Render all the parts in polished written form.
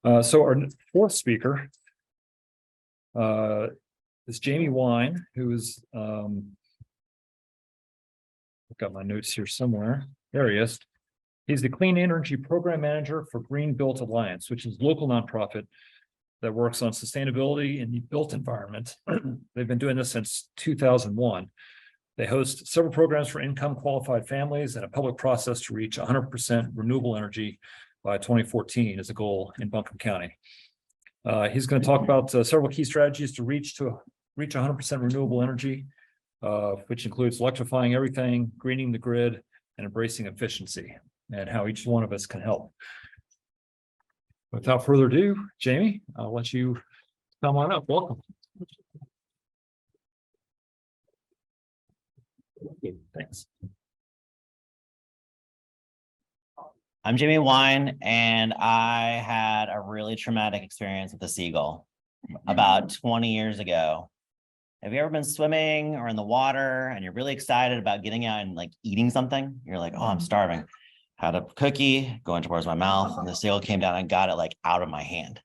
So our fourth speaker is Jamie Wine, who is, I've got my notes here somewhere. There he is. He's the Clean Energy Program Manager for Green Built Alliance, which is a local nonprofit that works on sustainability in the built environment. They've been doing this since 2001. They host several programs for income qualified families and a public process to reach 100% renewable energy by 2014 as a goal in Buncombe County. He's going to talk about several key strategies to reach 100% renewable energy, which includes electrifying everything, greening the grid, and embracing efficiency, and how each one of us can help. Without further ado, Jamie, I'll let you come on up. Welcome. Thanks. I'm Jamie Wine, and I had a really traumatic experience with a seagull about 20 years ago. Have you ever been swimming or in the water and you're really excited about getting out and like eating something? You're like, oh, I'm starving. Had a cookie going towards my mouth, and the seagull came down and got it like out of my hand.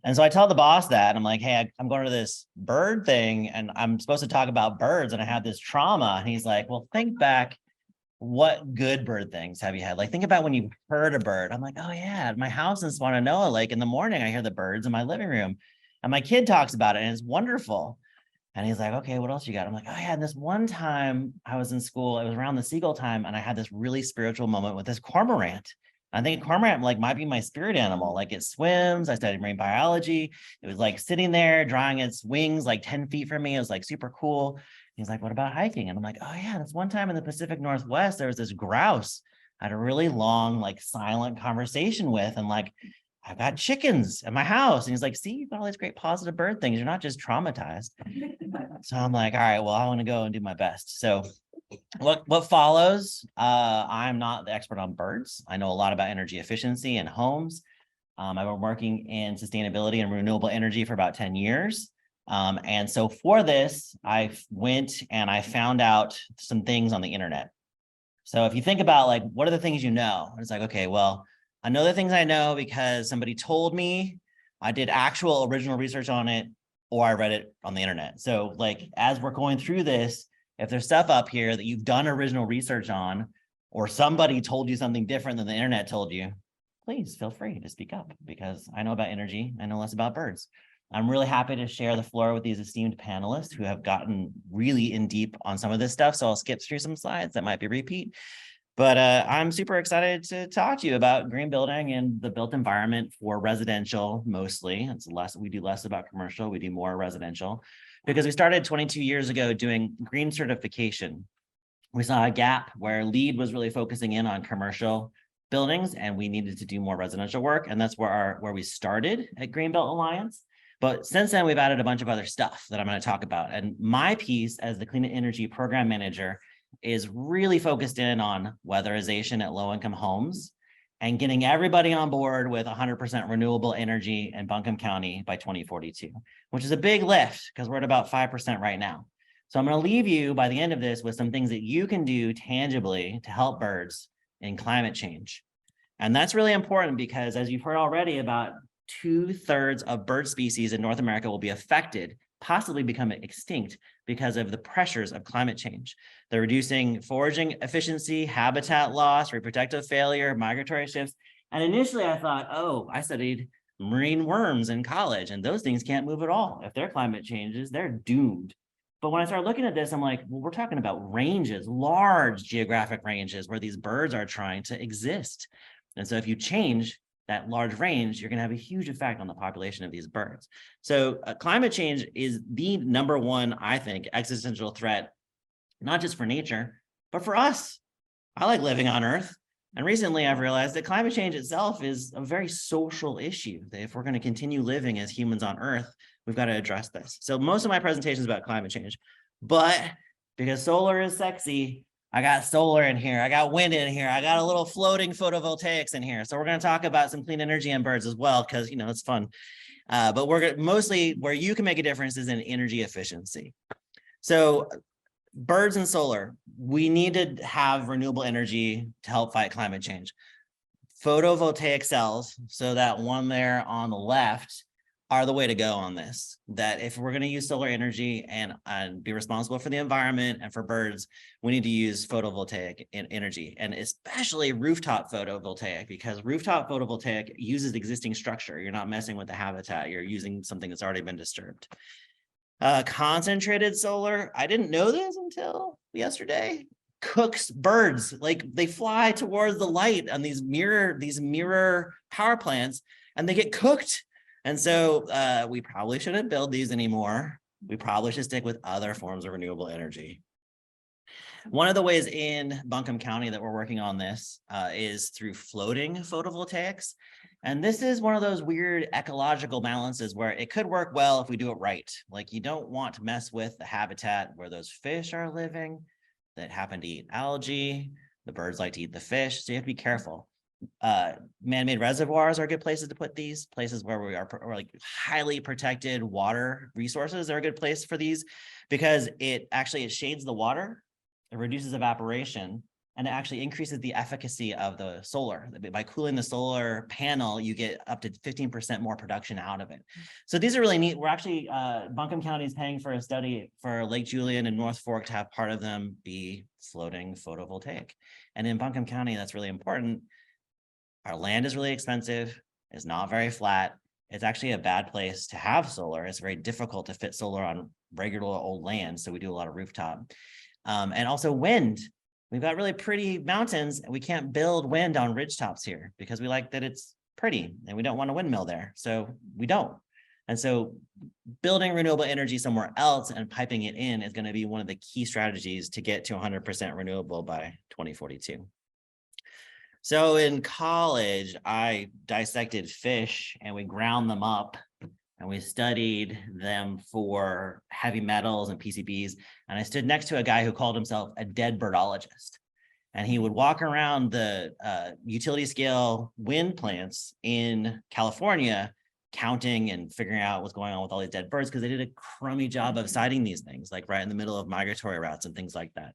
And so I tell the boss that, and I'm like, hey, I'm going to this bird thing and I'm supposed to talk about birds and I had this trauma. And he's like, well, think back. What good bird things have you had? Like, think about when you heard a bird. I'm like, oh yeah, at my house in Swananoa, like in the morning, I hear the birds in my living room and my kid talks about it and it's wonderful. And he's like, okay, what else you got? I'm like, oh yeah, and this one time I was in school, it was around the seagull time, and I had this really spiritual moment with this cormorant. I think cormorant like might be my spirit animal. Like it swims. I studied marine biology. It was like sitting there drying its wings like 10 feet from me. It was like super cool. He's like, what about hiking? And I'm like, oh yeah, this one time in the Pacific Northwest, there was this grouse I had a really long, like silent conversation with. And like, I've got chickens at my house. And he's like, see, you've got all these great positive bird things. You're not just traumatized. So I'm like, all right, well, I want to go and do my best. So what follows, I'm not the expert on birds. I know a lot about energy efficiency and homes. I've been working in sustainability and renewable energy for about 10 years. And so for this, I went and I found out some things on the internet. So if you think about like, what are the things you know? It's like, okay, well, I know the things I know because somebody told me, I did actual original research on it, or I read it on the internet. So like, as we're going through this, if there's stuff up here that you've done original research on, or somebody told you something different than the internet told you, please feel free to speak up, because I know about energy, I know less about birds. I'm really happy to share the floor with these esteemed panelists who have gotten really in deep on some of this stuff. So I'll skip through some slides that might be repeat. But I'm super excited to talk to you about green building and the built environment for residential mostly. It's less, we do less about commercial, we do more residential, because we started 22 years ago doing green certification. We saw a gap where LEED was really focusing in on commercial buildings, and we needed to do more residential work. And that's where we started at Green Belt Alliance. But since then, we've added a bunch of other stuff that I'm going to talk about. And my piece as the Clean Energy Program Manager is really focused in on weatherization at low-income homes and getting everybody on board with 100% renewable energy in Buncombe County by 2042, which is a big lift because we're at about 5% right now. So I'm going to leave you by the end of this with some things that you can do tangibly to help birds in climate change. And that's really important because, as you've heard already, about 2/3 of bird species in North America will be affected, possibly become extinct because of the pressures of climate change. They're reducing foraging efficiency, habitat loss, reproductive failure, migratory shifts. And initially I thought, oh, I studied marine worms in college and those things can't move at all. If their climate changes, they're doomed. But when I started looking at this, I'm like, well, we're talking about ranges, large geographic ranges where these birds are trying to exist. And so if you change that large range, you're going to have a huge effect on the population of these birds. So climate change is the number one, I think, existential threat, not just for nature, but for us. I like living on Earth. And recently I've realized that climate change itself is a very social issue. That if we're going to continue living as humans on Earth, we've got to address this. So most of my presentation is about climate change, but because solar is sexy, I got solar in here, I got wind in here, I got a little floating photovoltaics in here. So we're going to talk about some clean energy and birds as well, because, you know, it's fun. But we're mostly where you can make a difference is in energy efficiency. So birds and solar, we need to have renewable energy to help fight climate change. photovoltaic cells, so that one there on the left, are the way to go on this. That if we're going to use solar energy and be responsible for the environment and for birds, we need to use photovoltaic energy, and especially rooftop photovoltaic, because rooftop photovoltaic uses existing structure. You're not messing with the habitat. You're using something that's already been disturbed. Concentrated solar, I didn't know this until yesterday, cooks birds. Like, they fly towards the light on these mirror power plants, and they get cooked. And so we probably shouldn't build these anymore. We probably should stick with other forms of renewable energy. One of the ways in Buncombe County that we're working on this is through floating photovoltaics. And this is one of those weird ecological balances where it could work well if we do it right. Like, you don't want to mess with the habitat where those fish are living that happen to eat algae. The birds like to eat the fish, so you have to be careful. Man-made reservoirs are good places to put these. Places where we are like highly protected water resources are a good place for these, because it shades the water, it reduces evaporation, and it actually increases the efficacy of the solar. By cooling the solar panel, you get up to 15% more production out of it. So these are really neat. We're actually, Buncombe County is paying for a study for Lake Julian and North Fork to have part of them be floating photovoltaic. And in Buncombe County, that's really important. Our land is really expensive. It's not very flat. It's actually a bad place to have solar. It's very difficult to fit solar on regular old land. So we do a lot of rooftop. And also wind. We've got really pretty mountains, and we can't build wind on ridge tops here because we like that it's pretty and we don't want a windmill there. So we don't. And so building renewable energy somewhere else and piping it in is going to be one of the key strategies to get to 100% renewable by 2042. So in college, I dissected fish and we ground them up and we studied them for heavy metals and PCBs. And I stood next to a guy who called himself a dead birdologist. And he would walk around the utility scale wind plants in California, counting and figuring out what's going on with all these dead birds, because they did a crummy job of sighting these things, like right in the middle of migratory routes and things like that.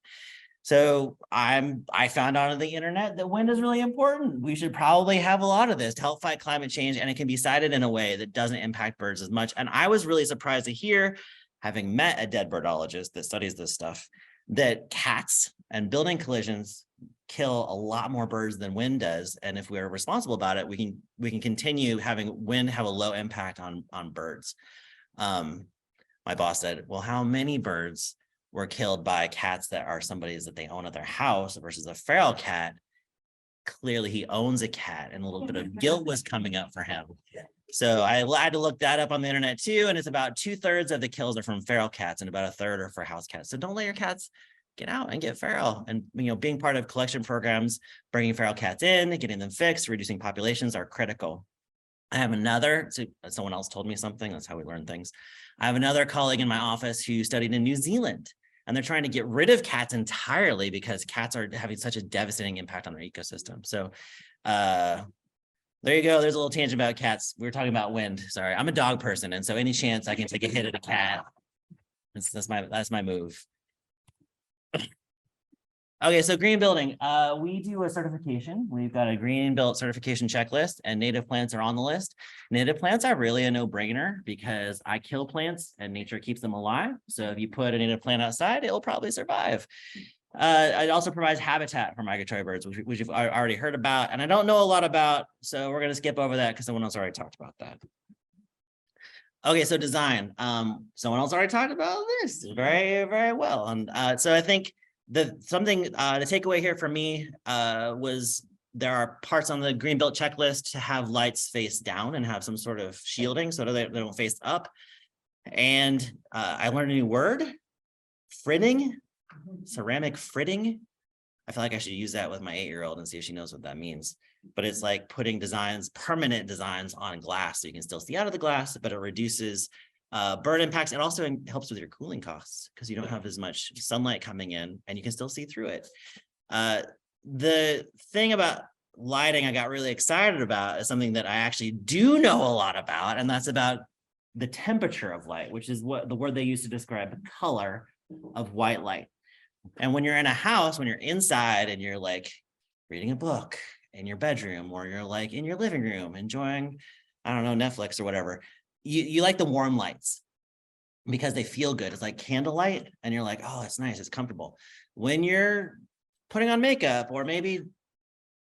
So I found out on the internet that wind is really important. We should probably have a lot of this to help fight climate change, and it can be sited in a way that doesn't impact birds as much. And I was really surprised to hear, having met a dead birdologist that studies this stuff, that cats and building collisions kill a lot more birds than wind does. And if we're responsible about it, we can continue having wind have a low impact on birds. My boss said, well, how many birds were killed by cats that are somebody's that they own at their house versus a feral cat? Clearly he owns a cat, and a little bit of guilt was coming up for him. So I had to look that up on the internet too. And it's about 2/3 of the kills are from feral cats and about 1/3 are for house cats. So don't let your cats get out and get feral. And, being part of collection programs, bringing feral cats in, getting them fixed, reducing populations are critical. I have another, so someone else told me something. That's how we learn things. I have another colleague in my office who studied in New Zealand, and they're trying to get rid of cats entirely because cats are having such a devastating impact on their ecosystem. So there you go. There's a little tangent about cats. We were talking about wind. Sorry, I'm a dog person, and so any chance I can take a hit at a cat, that's my move. Okay, so green building. We do a certification. We've got a green built certification checklist, and native plants are on the list. Native plants are really a no-brainer because I kill plants and nature keeps them alive. So if you put a native plant outside, it will probably survive. It also provides habitat for migratory birds, which you've already heard about, and I don't know a lot about, so we're going to skip over that because someone else already talked about that. Okay, so design. Someone else already talked about this very, very well, and so I think the takeaway here for me was there are parts on the green built checklist to have lights face down and have some sort of shielding so that they don't face up. And I learned a new word, fritting, ceramic fritting. I feel like I should use that with my 8-year-old and see if she knows what that means. But it's like putting permanent designs on glass so you can still see out of the glass, but it reduces bird impacts. It also helps with your cooling costs because you don't have as much sunlight coming in and you can still see through it. The thing about lighting I got really excited about is something that I actually do know a lot about, and that's about the temperature of light, which is what the word they use to describe the color of white light. And when you're in a house, when you're inside and you're like reading a book in your bedroom, or you're like in your living room enjoying, I don't know, Netflix or whatever. You like the warm lights because they feel good. It's like candlelight, and you're like, oh, it's nice, it's comfortable. When you're putting on makeup or maybe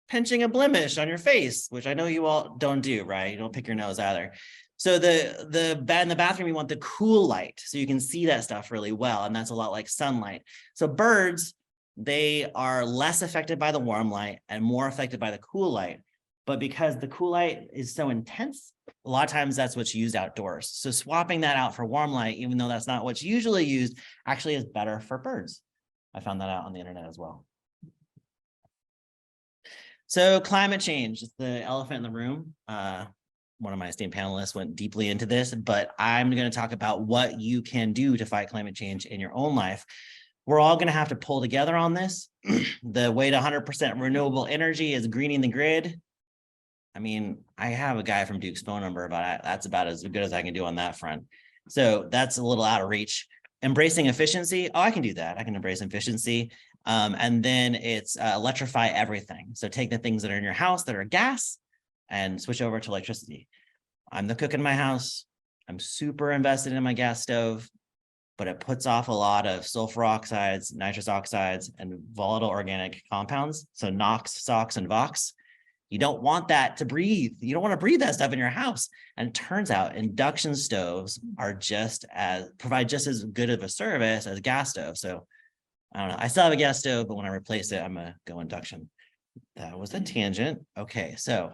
pinching a blemish on your face, which I know you all don't do, right? You don't pick your nose either. So the bed in the bathroom, you want the cool light so you can see that stuff really well. And that's a lot like sunlight. So birds, they are less affected by the warm light and more affected by the cool light. But because the cool light is so intense, a lot of times that's what's used outdoors. So swapping that out for warm light, even though that's not what's usually used, actually is better for birds. I found that out on the internet as well. So climate change is the elephant in the room. One of my esteemed panelists went deeply into this, but I'm going to talk about what you can do to fight climate change in your own life. We're all going to have to pull together on this. The way to 100% renewable energy is greening the grid. I mean, I have a guy from Duke's phone number, but that's about as good as I can do on that front. So that's a little out of reach. Embracing efficiency. Oh, I can do that. I can embrace efficiency. And then it's electrify everything. So take the things that are in your house that are gas and switch over to electricity. I'm the cook in my house. I'm super invested in my gas stove, but it puts off a lot of sulfur oxides, nitrous oxides, and volatile organic compounds. So NOx, SOx, and VOx. You don't want that to breathe. You don't want to breathe that stuff in your house. And it turns out induction stoves are provide just as good of a service as gas stoves. So I don't know. I still have a gas stove, but when I replace it, I'm going to go induction. That was a tangent. Okay, so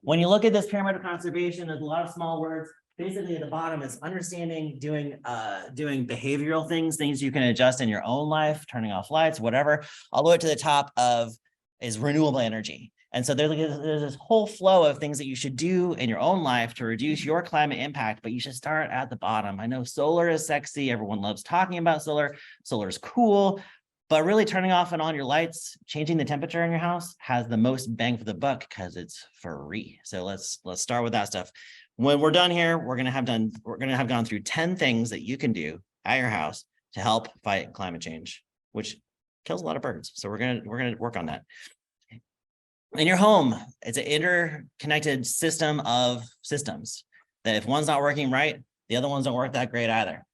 when you look at this pyramid of conservation, there's a lot of small words. Basically, at the bottom is understanding, doing behavioral things you can adjust in your own life, turning off lights, whatever. All the way to the top is renewable energy. And so there's this whole flow of things that you should do in your own life to reduce your climate impact, but you should start at the bottom. I know solar is sexy. Everyone loves talking about solar. Solar is cool, but really turning off and on your lights, changing the temperature in your house has the most bang for the buck because it's free. So let's start with that stuff. When we're done here, we're gonna have gone through 10 things that you can do at your house to help fight climate change, which kills a lot of birds. So we're gonna work on that. In your home, it's an interconnected system of systems that if one's not working right, the other ones don't work that great either.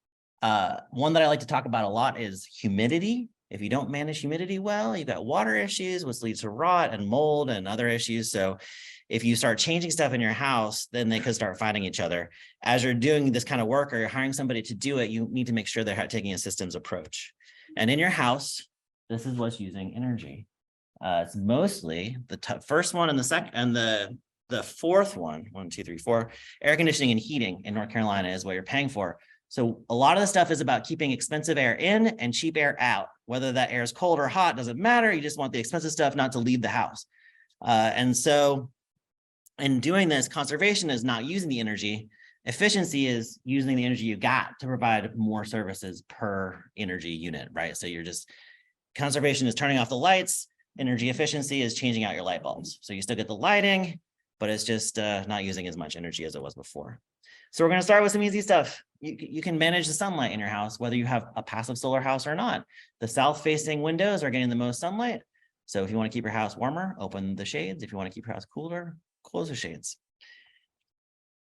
One that I like to talk about a lot is humidity. If you don't manage humidity well, you've got water issues, which leads to rot and mold and other issues. So if you start changing stuff in your house, then they could start fighting each other. As you're doing this kind of work or you're hiring somebody to do it, you need to make sure they're taking a systems approach. And in your house, this is what's using energy. It's mostly the first one and the second and the fourth one, 1, 2, 3, 4, air conditioning and heating in North Carolina is what you're paying for. So a lot of the stuff is about keeping expensive air in and cheap air out. Whether that air is cold or hot doesn't matter. You just want the expensive stuff not to leave the house. And so in doing this, conservation is not using the energy. Efficiency is using the energy you got to provide more services per energy unit, right? So conservation is turning off the lights. Energy efficiency is changing out your light bulbs. So you still get the lighting, but it's just not using as much energy as it was before. So we're going to start with some easy stuff. You can manage the sunlight in your house, whether you have a passive solar house or not. The south-facing windows are getting the most sunlight. So if you want to keep your house warmer, open the shades. If you want to keep your house cooler, close the shades.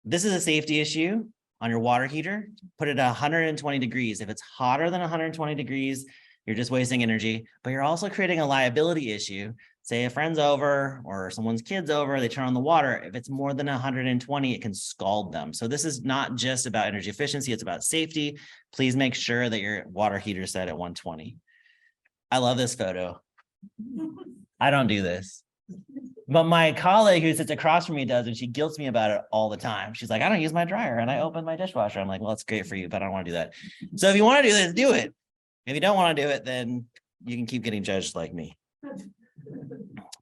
This is a safety issue on your water heater. Put it at 120 degrees. If it's hotter than 120 degrees, you're just wasting energy, but you're also creating a liability issue. Say a friend's over or someone's kid's over, they turn on the water. If it's more than 120, it can scald them. So this is not just about energy efficiency, it's about safety. Please make sure that your water heater is set at 120. I love this photo. I don't do this, but my colleague who sits across from me does, and she guilts me about it all the time. She's like, I don't use my dryer and I open my dishwasher. I'm like, well, it's great for you, but I don't want to do that. So if you want to do this, do it. If you don't want to do it, then you can keep getting judged like me.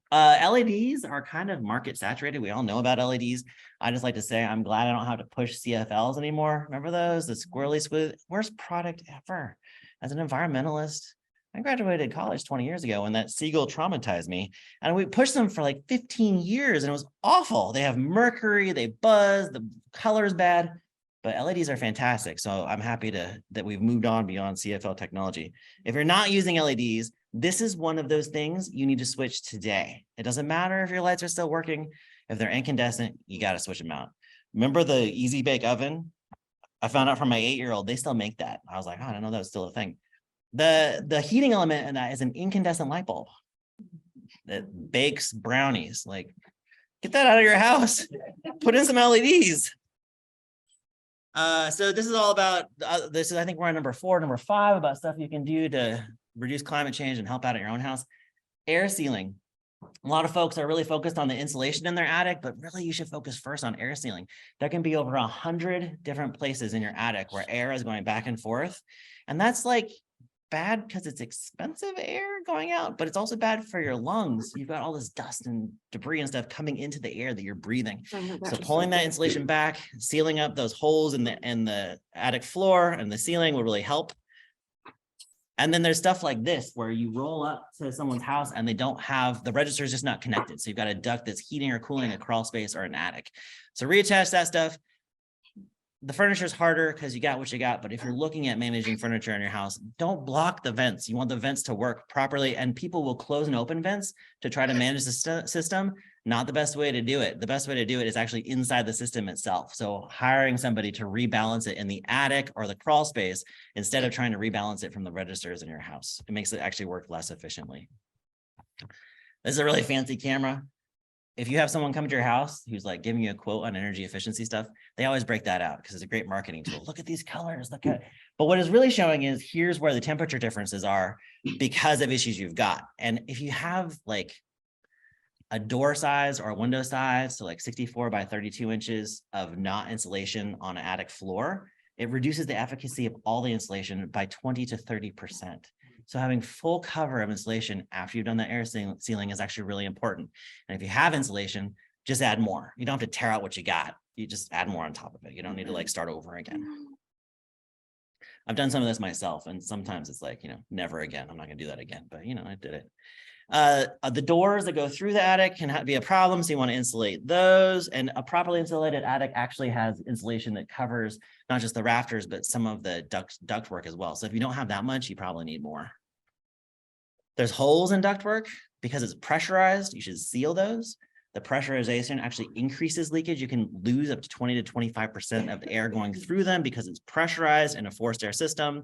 LEDs are kind of market saturated. We all know about LEDs. I just like to say I'm glad I don't have to push CFLs anymore. Remember those? The squirrely, worst product ever. As an environmentalist, I graduated college 20 years ago when that seagull traumatized me. And we pushed them for like 15 years and it was awful. They have mercury, they buzz, the color is bad. But LEDs are fantastic. So I'm happy that we've moved on beyond CFL technology. If you're not using LEDs, This is one of those things you need to switch today. It doesn't matter if your lights are still working. If they're incandescent, you got to switch them out. Remember the Easy Bake Oven? I found out from my 8-year-old, they still make that. I was like, oh, I didn't know that was still a thing. The heating element in that is an incandescent light bulb that bakes brownies. Like, get that out of your house. Put in some LEDs. So this is all about, this is, I think we're on number 4, number 5, about stuff you can do to reduce climate change and help out at your own house. Air sealing. A lot of folks are really focused on the insulation in their attic, but really you should focus first on air sealing. There can be over 100 different places in your attic where air is going back and forth. And that's like bad because it's expensive air going out, but it's also bad for your lungs. You've got all this dust and debris and stuff coming into the air that you're breathing. So pulling that insulation back, sealing up those holes in the attic floor and the ceiling will really help. And then there's stuff like this, where you roll up to someone's house and they don't have, the register is just not connected. So you've got a duct that's heating or cooling a crawl space or an attic. So reattach that stuff. The furniture is harder because you got what you got. But if you're looking at managing furniture in your house, don't block the vents. You want the vents to work properly, and people will close and open vents to try to manage the system. Not the best way to do it. The best way to do it is actually inside the system itself. So hiring somebody to rebalance it in the attic or the crawl space instead of trying to rebalance it from the registers in your house. It makes it actually work less efficiently. This is a really fancy camera. If you have someone come to your house who's like giving you a quote on energy efficiency stuff, they always break that out because it's a great marketing tool. Look at these colors, look at, but what it's really showing is here's where the temperature differences are because of issues you've got. And if you have like a door size or a window size, so like 64 by 32 inches of not insulation on an attic floor, it reduces the efficacy of all the insulation by 20 to 30%. So having full cover of insulation after you've done the air sealing is actually really important. And if you have insulation, just add more. You don't have to tear out what you got. You just add more on top of it. You don't need to like start over again. I've done some of this myself, and sometimes it's like, never again. I'm not gonna do that again, but I did it. The doors that go through the attic can be a problem, so you want to insulate those. And a properly insulated attic actually has insulation that covers not just the rafters, but some of the ductwork as well. So if you don't have that much, you probably need more. There's holes in ductwork because it's pressurized. You should seal those. The pressurization actually increases leakage. You can lose up to 20 to 25% of the air going through them because it's pressurized in a forced air system.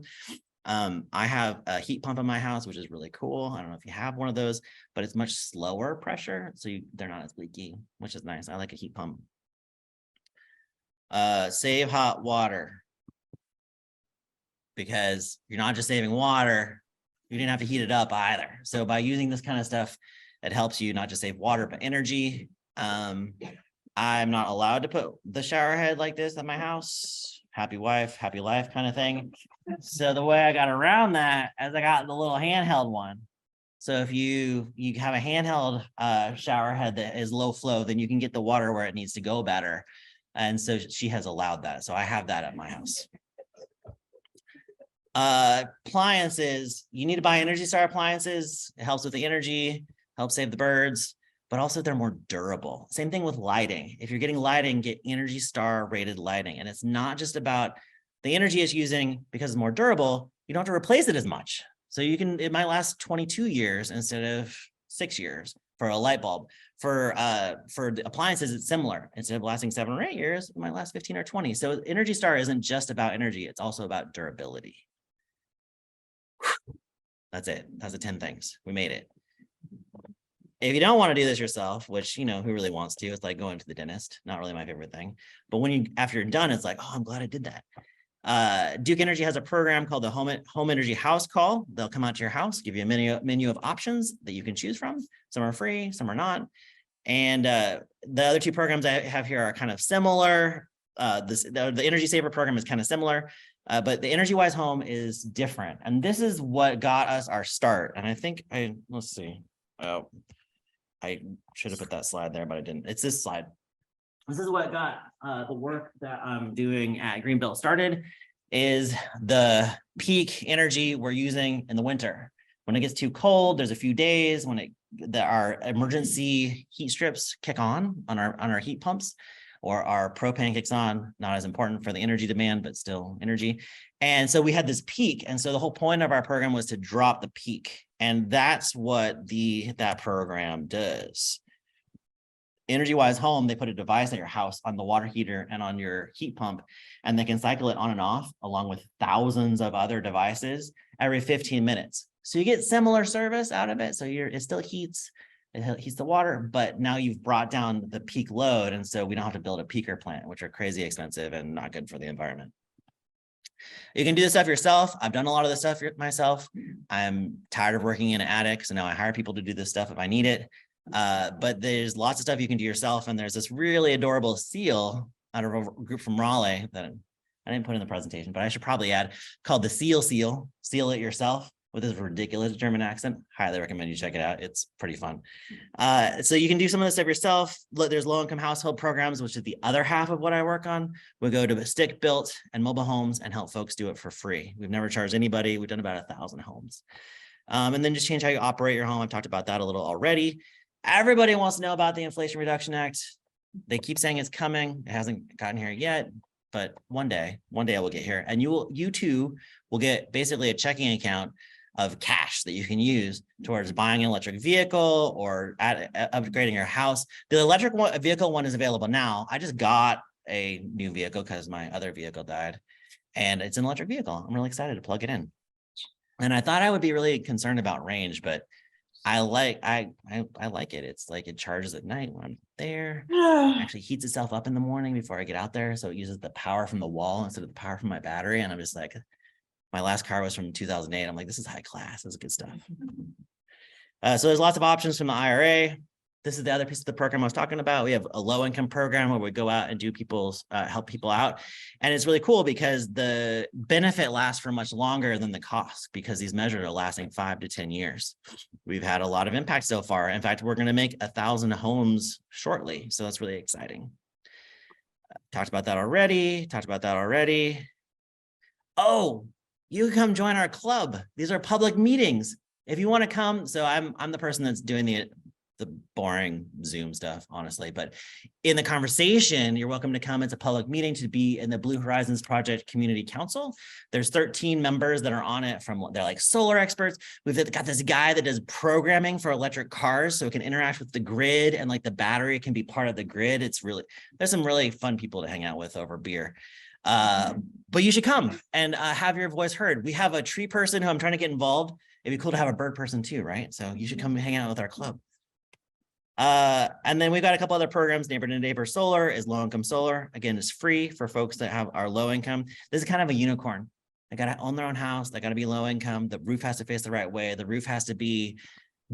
I have a heat pump in my house, which is really cool. I don't know if you have one of those, but it's much slower pressure, so they're not as leaky, which is nice. I like a heat pump. Save hot water, because you're not just saving water, you didn't have to heat it up either. So by using this kind of stuff, it helps you not just save water, but energy. I'm not allowed to put the shower head like this at my house. Happy wife, happy life kind of thing. So the way I got around that is I got the little handheld one. So if you have a handheld shower head that is low flow, then you can get the water where it needs to go better. And so she has allowed that. So I have that at my house. Appliances, you need to buy Energy Star appliances. It helps with the energy, helps save the birds, but also they're more durable. Same thing with lighting. If you're getting lighting, get Energy Star rated lighting. And it's not just about the energy it's using because it's more durable. You don't have to replace it as much. So it might last 22 years instead of 6 years for a light bulb. For the appliances, it's similar. Instead of lasting 7 or 8 years, it might last 15 or 20. So Energy Star isn't just about energy. It's also about durability. That's it. That's the 10 things. We made it. If you don't want to do this yourself, which, who really wants to, it's like going to the dentist, not really my favorite thing. But after you're done, it's like, oh, I'm glad I did that. Duke Energy has a program called the Home Energy House Call. They'll come out to your house, give you a menu of options that you can choose from. Some are free, some are not. And the other 2 programs I have here are kind of similar. The Energy Saver program is kind of similar, but the Energy Wise Home is different. And this is what got us our start. And I think let's see. Oh, I should have put that slide there, but I didn't. It's this slide. This is what got the work that I'm doing at Greenbelt started, is the peak energy we're using in the winter. When it gets too cold, there's a few days when our emergency heat strips kick on our heat pumps. or our propane kicks on, not as important for the energy demand, but still energy. And so we had this peak. And so the whole point of our program was to drop the peak. And that's what that program does. Energy Wise Home, they put a device at your house on the water heater and on your heat pump, and they can cycle it on and off along with thousands of other devices every 15 minutes. So you get similar service out of it. So it still heats, it heats the water, but now you've brought down the peak load. And so we don't have to build a peaker plant, which are crazy expensive and not good for the environment. You can do this stuff yourself. I've done a lot of this stuff myself. I'm tired of working in an attic, so now I hire people to do this stuff if I need it. But there's lots of stuff you can do yourself. And there's this really adorable seal out of a group from Raleigh that I didn't put in the presentation, but I should probably add, called the seal. Seal it yourself with this ridiculous German accent. Highly recommend you check it out. It's pretty fun. So you can do some of this stuff yourself. There's low-income household programs, which is the other half of what I work on. We go to stick-built and mobile homes and help folks do it for free. We've never charged anybody. We've done about 1,000 homes. And then just change how you operate your home. I've talked about that a little already. Everybody wants to know about the Inflation Reduction Act. They keep saying it's coming. It hasn't gotten here yet, but one day it will get here. And you too will get basically a checking account of cash that you can use towards buying an electric vehicle or upgrading your house. The electric vehicle one is available now. I just got a new vehicle because my other vehicle died, and it's an electric vehicle. I'm really excited to plug it in. And I thought I would be really concerned about range, but I like it. It's like it charges at night when I'm there. It actually heats itself up in the morning before I get out there. So it uses the power from the wall instead of the power from my battery. And I'm just like, my last car was from 2008. I'm like, this is high class. This is good stuff. So there's lots of options from the IRA. This is the other piece of the program I was talking about. We have a low-income program where we go out and do help people out. And it's really cool because the benefit lasts for much longer than the cost, because these measures are lasting 5 to 10 years. We've had a lot of impact so far. In fact, we're going to make 1,000 homes shortly. So that's really exciting. Talked about that already. Oh, you can come join our club. These are public meetings. If you want to come, so I'm the person that's doing the boring Zoom stuff, honestly, but in the conversation, you're welcome to come. It's a public meeting to be in the Blue Horizons Project Community Council. There's 13 members that are on it they're like solar experts. We've got this guy that does programming for electric cars, so it can interact with the grid, and like the battery can be part of the grid. There's some really fun people to hang out with over beer. But you should come and have your voice heard. We have a tree person who I'm trying to get involved. It'd be cool to have a bird person too, right? So you should come hang out with our club. And then we've got a couple other programs. Neighbor to Neighbor Solar is low-income solar. Again, it's free for folks that are low income. This is kind of a unicorn. They got to own their own house. They got to be low income. The roof has to face the right way. The roof has to be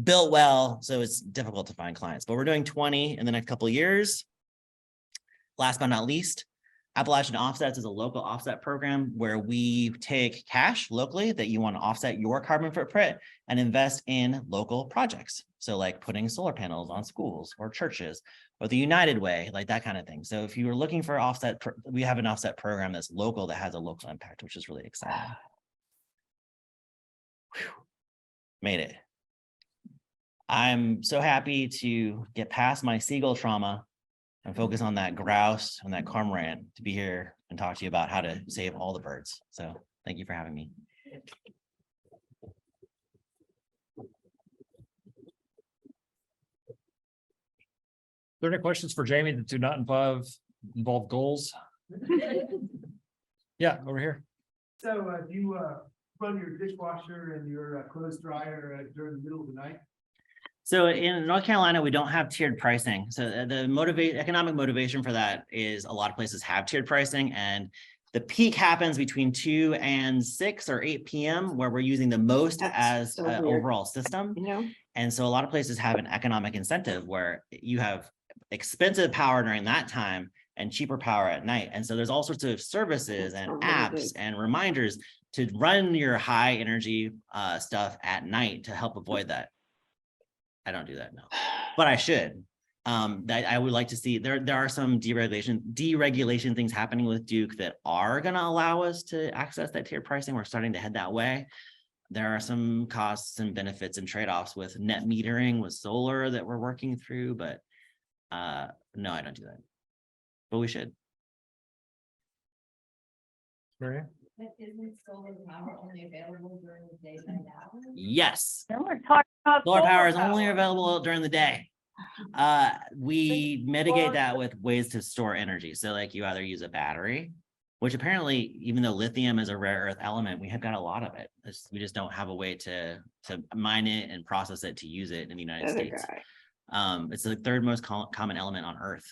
built well. So it's difficult to find clients, but we're doing 20 in the next couple of years. Last but not least, Appalachian Offsets is a local offset program where we take cash locally that you want to offset your carbon footprint and invest in local projects. So like putting solar panels on schools or churches or the United Way, like that kind of thing. So if you were looking for offset, we have an offset program that's local that has a local impact, which is really exciting. Whew. Made it. I'm so happy to get past my seagull trauma and focus on that grouse and that cormorant to be here and talk to you about how to save all the birds. So thank you for having me. Are there any questions for Jamie that do not involve goals? Yeah, over here. So do you run your dishwasher and your clothes dryer during the middle of the night? So in North Carolina, we don't have tiered pricing. So the economic motivation for that is a lot of places have tiered pricing, and the peak happens between 2 and 6 or 8 p.m. where we're using the most as an overall system. And so a lot of places have an economic incentive where you have expensive power during that time and cheaper power at night. And so there's all sorts of services and apps and reminders to run your high energy stuff at night to help avoid that. I don't do that now, but I should. I would like to see there are some deregulation things happening with Duke that are going to allow us to access that tiered pricing. We're starting to head that way. There are some costs and benefits and trade-offs with net metering with solar that we're working through, but no, I don't do that. but we should. Mary? But isn't solar power only available during the daytime hours? Yes, Then we're talking about. solar power is only available during the day. We mitigate Or- that with ways to store energy. So like you either use a battery, which apparently, even though lithium is a rare earth element, we have got a lot of it. We just don't have a way to mine it and process it to use it in the United Other States. guy. It's the third most common element on Earth.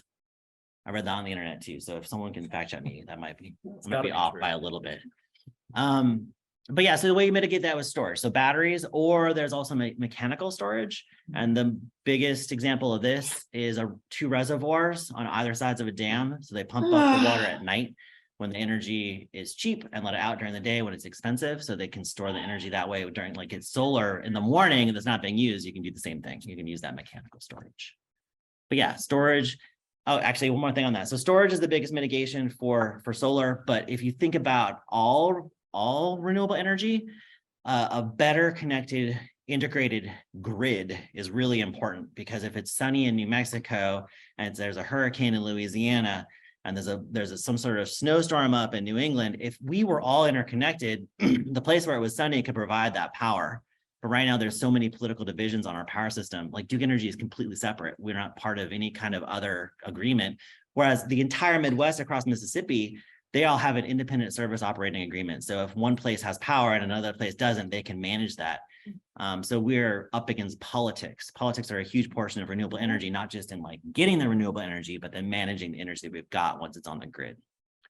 I read that on the internet too. So if someone can fact check me, that might be gotta be off true. by a little bit. But yeah, so the way you mitigate that with storage, so batteries, or there's also mechanical storage. And the biggest example of this is two reservoirs on either sides of a dam. So they pump up the water at night when the energy is cheap and let it out during the day when it's expensive. So they can store the energy that way during, like, it's solar in the morning and it's not being used. You can do the same thing. You can use that mechanical storage. But yeah, storage. Oh, actually, one more thing on that. So storage is the biggest mitigation for solar. But if you think about all renewable energy, a better connected, integrated grid is really important, because if it's sunny in New Mexico and there's a hurricane in Louisiana and there's some sort of snowstorm up in New England, if we were all interconnected, the place where it was sunny could provide that power. But right now, there's so many political divisions on our power system. Like Duke Energy is completely separate. We're not part of any kind of other agreement. Whereas the entire Midwest across Mississippi, they all have an independent service operating agreement. So if one place has power and another place doesn't, they can manage that. So we're up against politics. Politics are a huge portion of renewable energy, not just in like getting the renewable energy, but then managing the energy that we've got once it's on the grid.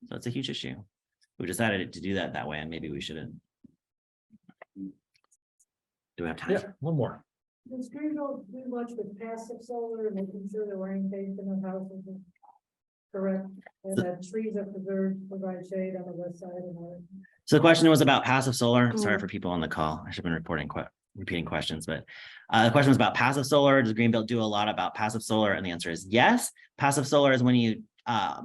So it's a huge issue. We decided to do that way, and maybe we shouldn't. Do we have time? Yeah, one more. Does Greenville do much with passive solar and making sure the orientation of houses is correct? And that trees are preserved, provide shade on the west side and all. So the question was about passive solar. Sorry for people on the call. I should have been repeating questions, but the question was about passive solar. Does Greenbelt do a lot about passive solar? And the answer is yes. Passive solar is when you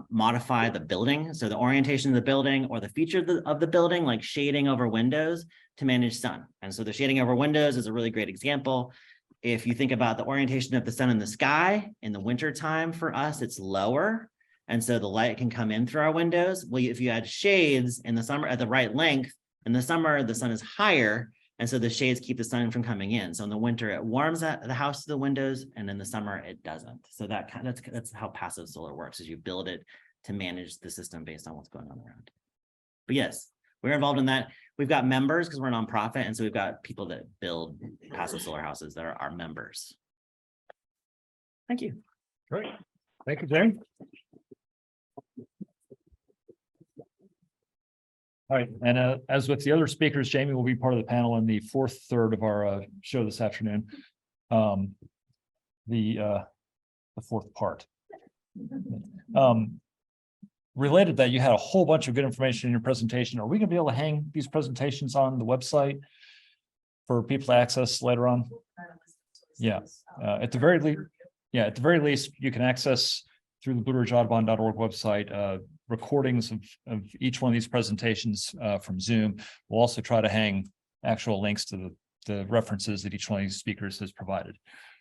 modify the building. So the orientation of the building or the feature of the building, like shading over windows to manage sun. And so the shading over windows is a really great example. If you think about the orientation of the sun in the sky in the winter time, for us, it's lower. And so the light can come in through our windows. Well, if you add shades in the summer at the right length, in the summer, the sun is higher. And so the shades keep the sun from coming in. So in the winter, it warms the house to the windows, and in the summer, it doesn't. So that's how passive solar works, is you build it to manage the system based on what's going on around. But yes, we're involved in that. We've got members because we're a nonprofit. And so we've got people that build passive solar houses that are our members. Thank you. Great. Thank you, Jane. All right, and as with the other speakers, Jamie will be part of the panel in the fourth third of our show this afternoon. The fourth part. Related to that, you had a whole bunch of good information in your presentation. Are we going to be able to hang these presentations on the website for people to access later on? Yeah, at the very least, you can access through the BlueRidgeAudubon.org website recordings of each one of these presentations from Zoom. We'll also try to hang actual links to the references that each one of these speakers has provided.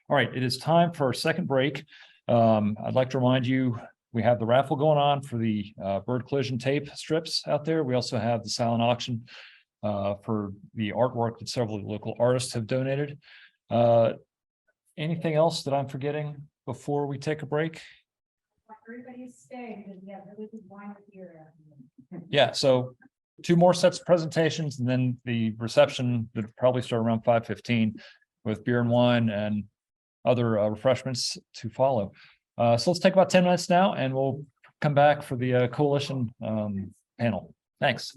All right, it is time for our second break. I'd like to remind you, we have the raffle going on for the bird collision tape strips out there. We also have the silent auction for the artwork that several local artists have donated. Anything else that I'm forgetting before we take a break? Everybody's staying, because we have really good wine here. Yeah, so 2 more sets of presentations, and then the reception that probably start around 5:15 with beer and wine and other refreshments to follow. So let's take about 10 minutes now, and we'll come back for the coalition panel. Thanks.